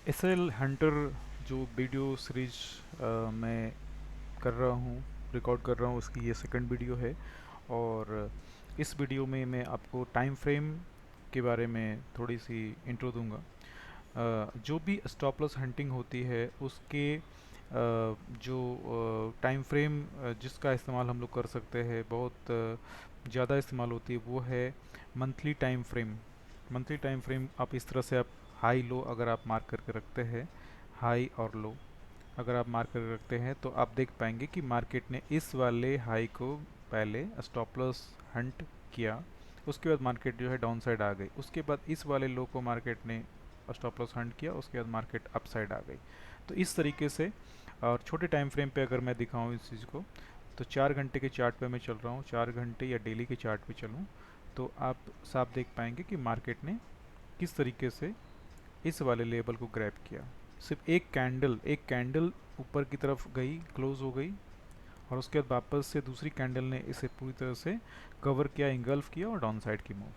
SL Hunter जो video series मैं कर रहा हूँ, रिकॉर्ड कर रहा हूँ, उसकी ये सेकंड वीडियो है। और इस वीडियो में मैं आपको टाइम फ्रेम के बारे में थोड़ी सी इंट्रो दूंगा। जो भी स्टॉप लॉस हंटिंग होती है उसके जो टाइम फ्रेम जिसका इस्तेमाल हम लोग कर सकते हैं, बहुत ज़्यादा इस्तेमाल होती है, वो है monthly time frame. Monthly time frame आप इस तरह से आप हाई लो अगर आप मार्क करके रखते हैं, हाई और लो अगर आप मार्क करके रखते हैं तो आप देख पाएंगे कि मार्केट ने इस वाले हाई को पहले स्टॉप लॉस हंट किया। उसके बाद मार्केट जो है डाउन साइड आ गई। उसके बाद इस वाले लो को मार्केट ने स्टॉप लॉस हंट किया। उसके बाद मार्केट अप साइड आ गई। तो इस तरीके से, और छोटे टाइम फ्रेम पे अगर मैं दिखाऊं इस चीज़ को, तो 4 घंटे के चार्ट पे मैं चल रहा हूँ, 4 घंटे या डेली के चार्ट पे चलूँ तो आप साफ देख पाएंगे कि मार्केट ने किस तरीके से इस वाले लेवल को ग्रैब किया। सिर्फ एक कैंडल ऊपर की तरफ गई, क्लोज हो गई, और उसके बाद वापस से दूसरी कैंडल ने इसे पूरी तरह से कवर किया, इंगल्फ किया और डाउन साइड की मूव।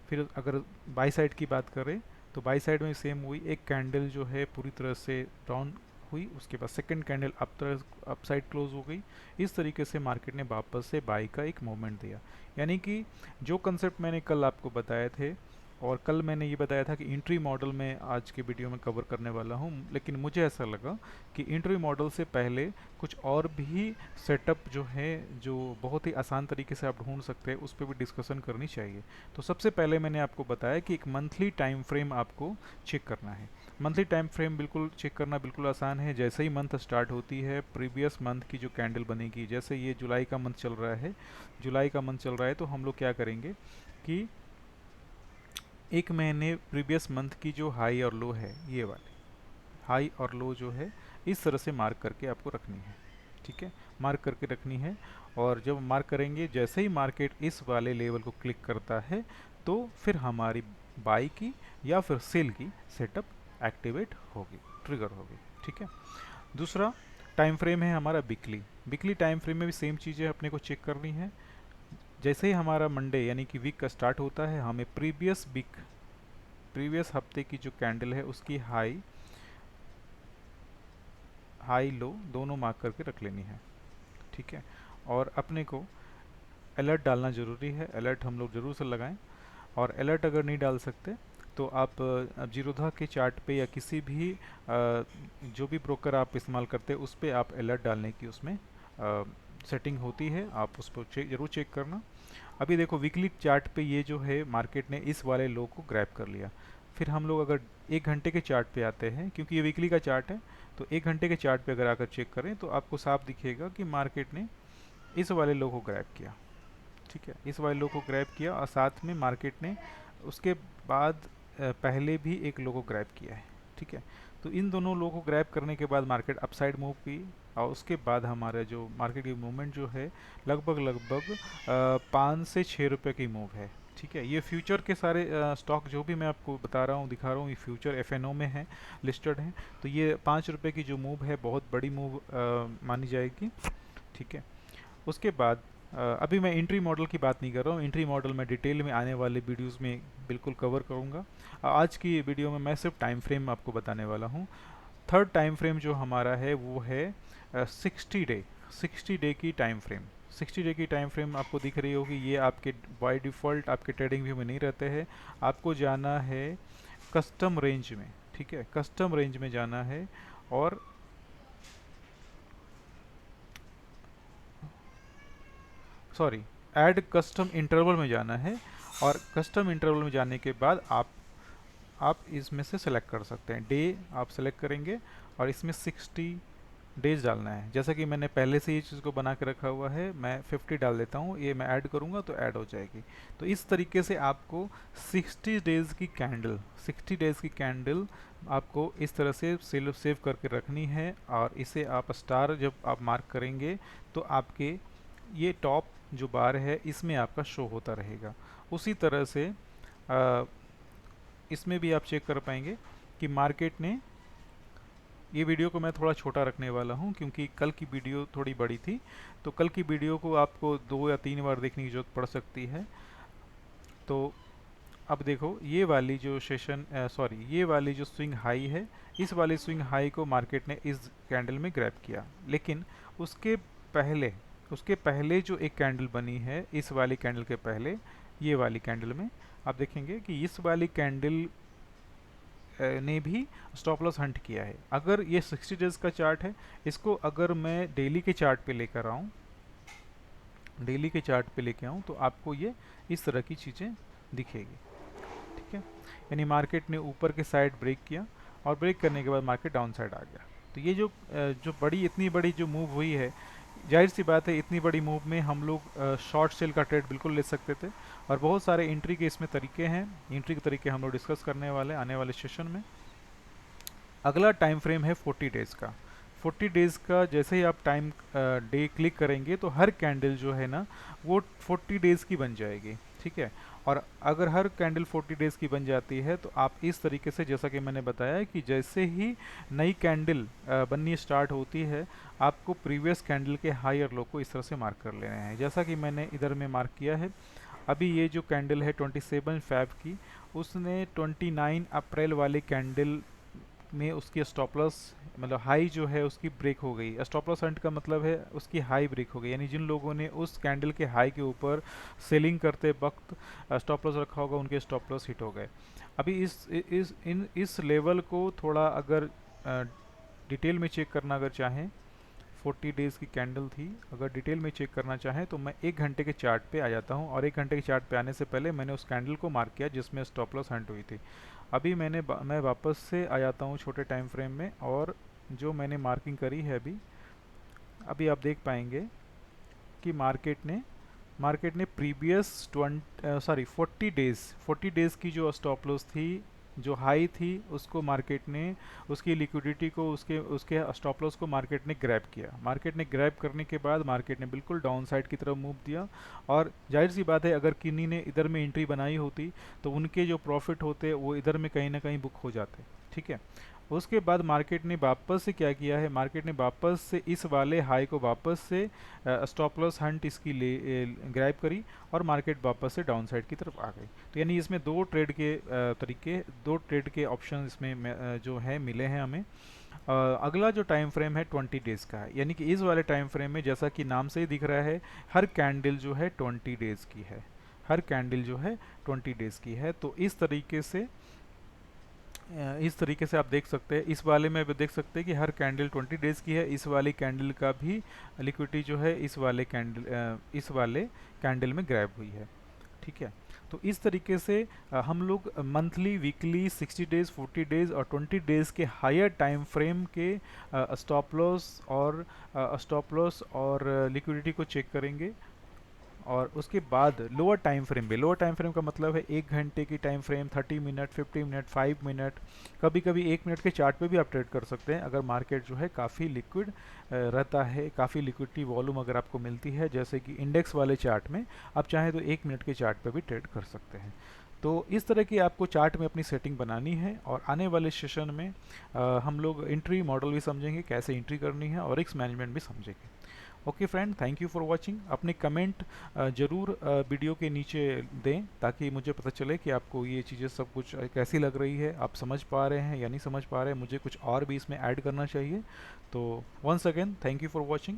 फिर अगर बाई साइड की बात करें तो बाई साइड में सेम हुई, एक कैंडल जो है पूरी तरह से डाउन हुई, उसके बाद second candle up side close हो गई। इस तरीके से मार्केट ने वापस से बाई का एक मूवमेंट दिया। यानी कि जो कंसेप्ट मैंने कल आपको बताए थे, और कल मैंने ये बताया था कि इंट्री मॉडल में आज के वीडियो में कवर करने वाला हूँ, लेकिन मुझे ऐसा लगा कि इंट्री मॉडल से पहले कुछ और भी सेटअप जो है, जो बहुत ही आसान तरीके से आप ढूंढ सकते हैं, उस पर भी डिस्कशन करनी चाहिए। तो सबसे पहले मैंने आपको बताया कि एक मंथली टाइम फ्रेम आपको चेक करना है। मंथली टाइम फ्रेम बिल्कुल चेक करना बिल्कुल आसान है। जैसे ही मंथ स्टार्ट होती है, प्रीवियस मंथ की जो कैंडल बनेगी, जैसे ये जुलाई का मंथ चल रहा है, जुलाई का मंथ चल रहा है, तो हम लोग क्या करेंगे कि एक महीने प्रीवियस मंथ की जो हाई और लो है, ये वाली हाई और लो जो है, इस तरह से मार्क करके आपको रखनी है। ठीक है, मार्क करके रखनी है। और जब मार्क करेंगे, जैसे ही मार्केट इस वाले लेवल को क्लिक करता है, तो फिर हमारी बाई की या फिर सेल की सेटअप एक्टिवेट होगी, ट्रिगर होगी। ठीक है। दूसरा टाइम फ्रेम है हमारा वीकली। वीकली टाइम फ्रेम में भी सेम चीज़ें अपने को चेक करनी है। जैसे ही हमारा मंडे यानी कि वीक का स्टार्ट होता है, हमें प्रीवियस वीक, प्रीवियस हफ्ते की जो कैंडल है उसकी हाई, हाई लो दोनों मार्क करके रख लेनी है। ठीक है। और अपने को अलर्ट डालना ज़रूरी है, अलर्ट हम लोग ज़रूर से लगाएं। और अलर्ट अगर नहीं डाल सकते तो आप जीरोधा के चार्ट पे या किसी भी जो भी ब्रोकर आप इस्तेमाल करते हैं उस पर आप अलर्ट डालने की उसमें सेटिंग होती है, आप उस पर ज़रूर चेक करना। अभी देखो वीकली चार्ट पे ये जो है मार्केट ने इस वाले लो को ग्रैब कर लिया। फिर हम लोग अगर 1 घंटे के चार्ट पे आते हैं, क्योंकि ये वीकली का चार्ट है, तो 1 घंटे के चार्ट पे अगर आकर चेक करें तो आपको साफ दिखेगा कि मार्केट ने इस वाले लो को ग्रैब किया। ठीक है, इस वाले लो को ग्रैब किया, और साथ में मार्केट ने उसके बाद पहले भी एक लो को ग्रैब किया है। ठीक है। तो इन दोनों लो को ग्रैब करने के बाद मार्केट अपसाइड मूव की, और उसके बाद हमारा जो मार्केट की मूवमेंट जो है, लगभग लगभग 5 से 6 रुपये की मूव है। ठीक है, ये फ्यूचर के सारे स्टॉक जो भी मैं आपको बता रहा हूँ, दिखा रहा हूँ, ये फ्यूचर एफएनओ में है, लिस्टेड है। तो ये 5 रुपये की जो मूव है, बहुत बड़ी मूव मानी जाएगी। ठीक है। उसके बाद अभी मैं एंट्री मॉडल की बात नहीं कर रहा हूँ, एंट्री मॉडल मैं डिटेल में आने वाले वीडियोस में बिल्कुल कवर करूँगा। आज की वीडियो में मैं सिर्फ टाइम फ्रेम आपको बताने वाला हूँ। थर्ड टाइम फ्रेम जो हमारा है वो है 60 डे, 60 डे की टाइम फ्रेम। 60 डे की टाइम फ्रेम आपको दिख रही होगी, ये आपके बाय डिफ़ॉल्ट आपके ट्रेडिंग व्यू में नहीं रहते हैं। आपको जाना है कस्टम रेंज में। ठीक है, कस्टम रेंज में जाना है, और सॉरी, ऐड कस्टम इंटरवल में जाना है। और कस्टम इंटरवल में जाने के बाद आप इसमें से सेलेक्ट कर सकते हैं, डे आप सेलेक्ट करेंगे, और इसमें 60 डेज डालना है। जैसा कि मैंने पहले से ये चीज़ को बना के रखा हुआ है, मैं 50 डाल देता हूँ, ये मैं ऐड करूँगा तो ऐड हो जाएगी। तो इस तरीके से आपको 60 डेज़ की कैंडल, 60 डेज़ की कैंडल आपको इस तरह से सेव करके रखनी है। और इसे आप स्टार जब आप मार्क करेंगे तो आपके ये टॉप जो बार है इसमें आपका शो होता रहेगा। उसी तरह से आ, इसमें भी आप चेक कर पाएंगे कि मार्केट ने, ये वीडियो को मैं थोड़ा छोटा रखने वाला हूँ क्योंकि कल की वीडियो थोड़ी बड़ी थी, तो कल की वीडियो को आपको 2 या 3 बार देखने की जरूरत पड़ सकती है। तो अब देखो ये वाली जो सेशन सॉरी ये वाली जो स्विंग हाई है, इस वाली स्विंग हाई को मार्केट ने इस कैंडल में ग्रैब किया, लेकिन उसके पहले उसके पहले जो एक कैंडल बनी है, इस वाली कैंडल के पहले, ये वाली कैंडल में आप देखेंगे कि इस वाली कैंडल ने भी स्टॉप लॉस हंट किया है। अगर ये 60 डेज का चार्ट है, इसको अगर मैं डेली के चार्ट पे लेकर आऊँ, डेली के चार्ट पे लेके आऊँ, तो आपको ये इस तरह की चीज़ें दिखेगी। ठीक है, यानी मार्केट ने ऊपर के साइड ब्रेक किया और ब्रेक करने के बाद मार्केट डाउन साइड आ गया। तो ये जो इतनी बड़ी जो मूव हुई है, जाहिर सी बात है इतनी बड़ी मूव में हम लोग शॉर्ट सेल का ट्रेड बिल्कुल ले सकते थे, और बहुत सारे एंट्री के इसमें तरीके हैं। एंट्री के तरीके हम लोग डिस्कस करने वाले आने वाले सेशन में। अगला टाइम फ्रेम है 40 डेज़ का। 40 डेज़ का जैसे ही आप टाइम डे क्लिक करेंगे तो हर कैंडल जो है ना वो 40 डेज़ की बन जाएगी। ठीक है, और अगर हर कैंडल 40 डेज़ की बन जाती है तो आप इस तरीके से, जैसा कि मैंने बताया कि जैसे ही नई कैंडल बननी स्टार्ट होती है, आपको प्रीवियस कैंडल के हाई और लो को इस तरह से मार्क कर लेना है, जैसा कि मैंने इधर में मार्क किया है। अभी ये जो कैंडल है 27 फ़ेब की, उसने 29 अप्रैल वाली कैंडल में उसकी स्टॉप लॉस, मतलब हाई जो है उसकी ब्रेक हो गई। स्टॉप लॉस हंट का मतलब है उसकी हाई ब्रेक हो गई, यानी जिन लोगों ने उस कैंडल के हाई के ऊपर सेलिंग करते वक्त स्टॉप लॉस रखा होगा, उनके स्टॉप लॉस हिट हो गए। अभी इस लेवल को थोड़ा अगर डिटेल में चेक करना अगर चाहें, 40 डेज़ की कैंडल थी, अगर डिटेल में चेक करना चाहें तो मैं 1 घंटे के चार्ट पे आ जाता हूं, और 1 घंटे के चार्ट पे आने से पहले मैंने उस कैंडल को मार्क किया जिसमें स्टॉप लॉस हंट हुई थी। अभी मैं वापस से आ जाता हूं छोटे टाइम फ्रेम में, और जो मैंने मार्किंग करी है अभी आप देख पाएंगे कि मार्केट ने प्रीवियस 40 डेज़ की जो स्टॉप लॉस थी, जो हाई थी, उसको मार्केट ने, उसकी लिक्विडिटी को, उसके उसके स्टॉप लॉस को मार्केट ने ग्रैब किया। मार्केट ने ग्रैब करने के बाद मार्केट ने बिल्कुल डाउन साइड की तरफ मूव दिया, और जाहिर सी बात है अगर किन्हीं ने इधर में एंट्री बनाई होती तो उनके जो प्रॉफिट होते वो इधर में कहीं ना कहीं बुक हो जाते। ठीक है, उसके बाद मार्केट ने वापस से क्या किया है, मार्केट ने वापस से इस वाले हाई को वापस से स्टॉप लॉस हंट इसकी ग्रैब करी, और मार्केट वापस से डाउन साइड की तरफ आ गई। तो यानी इसमें दो ट्रेड के ऑप्शन इसमें जो है मिले हैं हमें। अगला जो टाइम फ्रेम है 20 डेज़ का है, यानी कि इस वाले टाइम फ्रेम में जैसा कि नाम से ही दिख रहा है, हर कैंडल जो है 20 डेज़ की है, हर कैंडल जो है 20 डेज़ की है। तो इस तरीके से आप देख सकते हैं, इस वाले में भी देख सकते हैं कि हर कैंडल 20 डेज़ की है। इस वाली कैंडल का भी लिक्विडिटी जो है इस वाले कैंडल में ग्रैब हुई है। ठीक है, तो इस तरीके से हम लोग मंथली, वीकली, 60 डेज़, 40 डेज़ और 20 डेज़ के हायर टाइम फ्रेम के स्टॉप लॉस और लिक्विडिटी को चेक करेंगे। और उसके बाद लोअर टाइम फ्रेम का मतलब है 1 घंटे की time frame, 30 minute, 50 minute, 5 minute, कभी कभी 1 मिनट के चार्ट पे भी आप ट्रेड कर सकते हैं अगर मार्केट जो है काफ़ी लिक्विड रहता है, काफ़ी लिक्विडिटी वॉल्यूम अगर आपको मिलती है, जैसे कि इंडेक्स वाले चार्ट में आप चाहें तो 1 मिनट के चार्ट पे भी ट्रेड कर सकते हैं। तो इस तरह की आपको चार्ट में अपनी सेटिंग बनानी है, और आने वाले सेशन में हम लोग एंट्री मॉडल भी समझेंगे, कैसे एंट्री करनी है, और रिस्क मैनेजमेंट भी समझेंगे। Okay friend, thank you for watching. अपने कमेंट ज़रूर वीडियो के नीचे दें, ताकि मुझे पता चले कि आपको ये चीज़ें सब कुछ कैसी लग रही है, आप समझ पा रहे हैं या नहीं समझ पा रहे हैं, मुझे कुछ और भी इसमें ऐड करना चाहिए। तो once again thank you for watching.